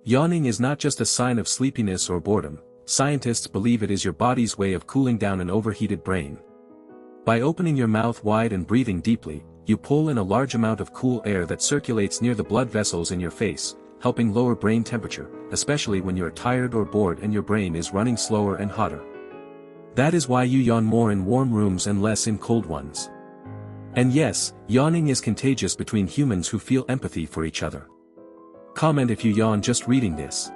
Yawning is not just a sign of sleepiness or boredom, scientists believe it is your body's way of cooling down an overheated brain. By opening your mouth wide and breathing deeply, you pull in a large amount of cool air that circulates near the blood vessels in your face, helping lower brain temperature, especially when you are tired or bored and your brain is running slower and hotter. That is why you yawn more in warm rooms and less in cold ones. And yes, yawning is contagious between humans who feel empathy for each other. Comment if you yawn just reading this.